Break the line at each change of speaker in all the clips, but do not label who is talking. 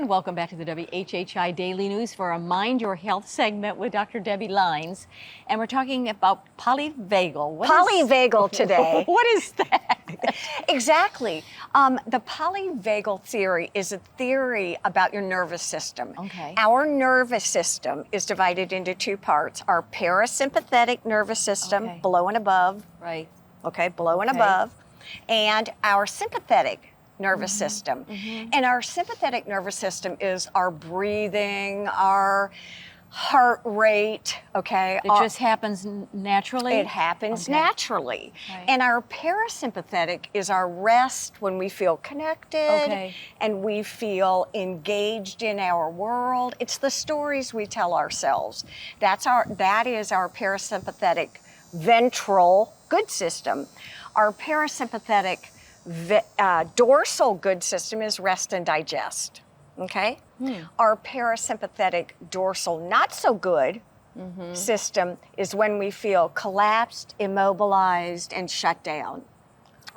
And welcome back to the WHHI Daily News for a Mind Your Health segment with Dr. Debi Lynes. And we're talking about polyvagal.
Polyvagal today.
What is that?
Exactly. The polyvagal theory is a theory about your nervous system.
Okay.
Our nervous system is divided into two parts. Our parasympathetic nervous system,
Okay.
below and above.
Right.
Okay, below and
Okay.
above. And our sympathetic nervous system.
Mm-hmm.
And our sympathetic nervous system is our breathing, our heart rate, okay?
It just happens naturally?
It happens
Okay.
naturally.
Right.
And our parasympathetic is our rest when we feel connected
Okay.
and we feel engaged in our world. It's the stories we tell ourselves. That is our parasympathetic ventral good system. Our parasympathetic dorsal good system is rest and digest. Okay? Our parasympathetic dorsal not so good system is when we feel collapsed, immobilized, and shut down.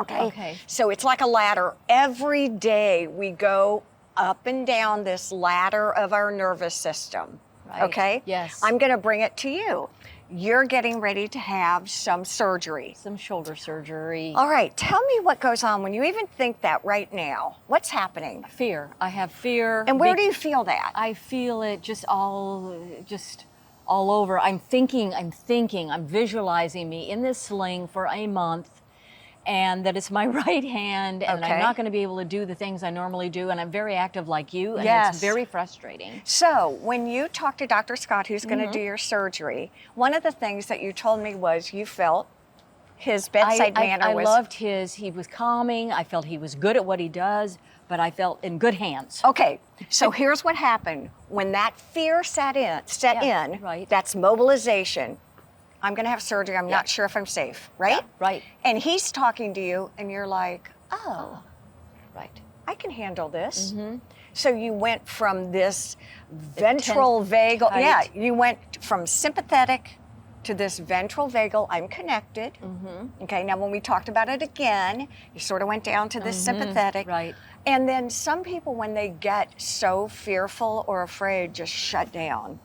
Okay.
So it's like a ladder. Every day we go up and down this ladder of our nervous system.
Right.
Okay?
Yes.
I'm going to bring it to you. You're getting ready to have some surgery.
Some shoulder surgery.
All right, tell me what goes on when you even think that right now. What's happening?
Fear. I have fear.
And where do you feel that?
I feel it just all over. I'm visualizing me in this sling for a month, and that it's my right hand, and
Okay.
I'm not going to be able to do the things I normally do, and I'm very active like you, and
Yes.
it's very frustrating.
So when you talk to Dr. Scott, who's going to do your surgery, one of the things that you told me was you felt his bedside manner was...
I loved he was calming, I felt he was good at what he does, but I felt in good hands.
Okay, so here's what happened. When that fear set in,
right.
that's mobilization. I'm going to have surgery. I'm not sure if I'm safe, right?
Yeah, right.
And he's talking to you, and you're like, oh,
Right.
I can handle this. So you went from this ventral vagal,
tight.
you went from sympathetic to this ventral vagal, I'm connected. Okay, now when we talked about it again, you sort of went down to this sympathetic.
Right.
And then some people, when they get so fearful or afraid, just shut down.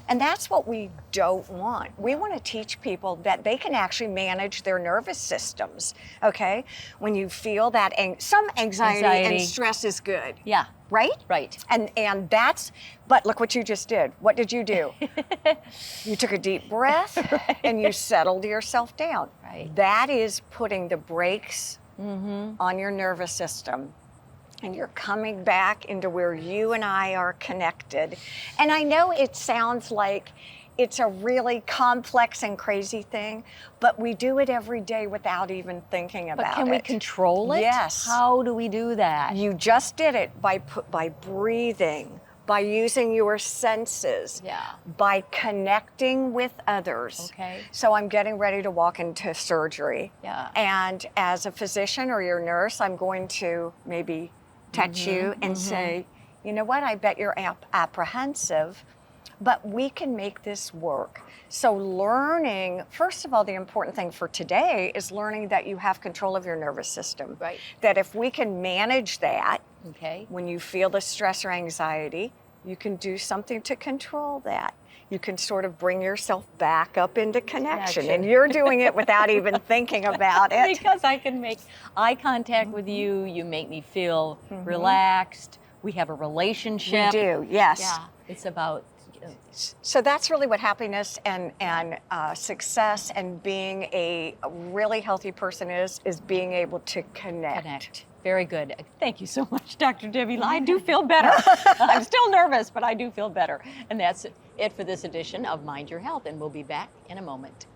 And that's what we don't want. We want to teach people that they can actually manage their nervous systems, okay? When you feel that, some anxiety and stress is good.
Yeah.
Right?
Right.
And that's, but look what you just did. What did you do? You took a deep breath and you settled yourself down.
Right.
That is putting the brakes on your nervous system. And you're coming back into where you and I are connected. And I know it sounds like it's a really complex and crazy thing, but we do it every day without even thinking about it.
But can we control it?
Yes.
How do we do that?
You just did it by breathing, by using your senses,
Yeah.
by connecting with others.
Okay.
So I'm getting ready to walk into surgery.
Yeah.
And as a physician or your nurse, I'm going to maybe touch you and say, you know what, I bet you're apprehensive, but we can make this work. So learning, first of all, the important thing for today is learning that you have control of your nervous system.
Right.
That if we can manage that,
Okay.
when you feel the stress or anxiety, you can do something to control that. You can sort of bring yourself back up into connection. And you're doing it without even thinking about it.
Because I can make eye contact with you, you make me feel relaxed, we have a relationship.
We do, yes.
Yeah, it's about...
So that's really what happiness and success and being a really healthy person is being able to connect.
Very good. Thank you so much, Dr. Debi. I do feel better. I'm still nervous, but I do feel better. And that's it for this edition of Mind Your Health, and we'll be back in a moment.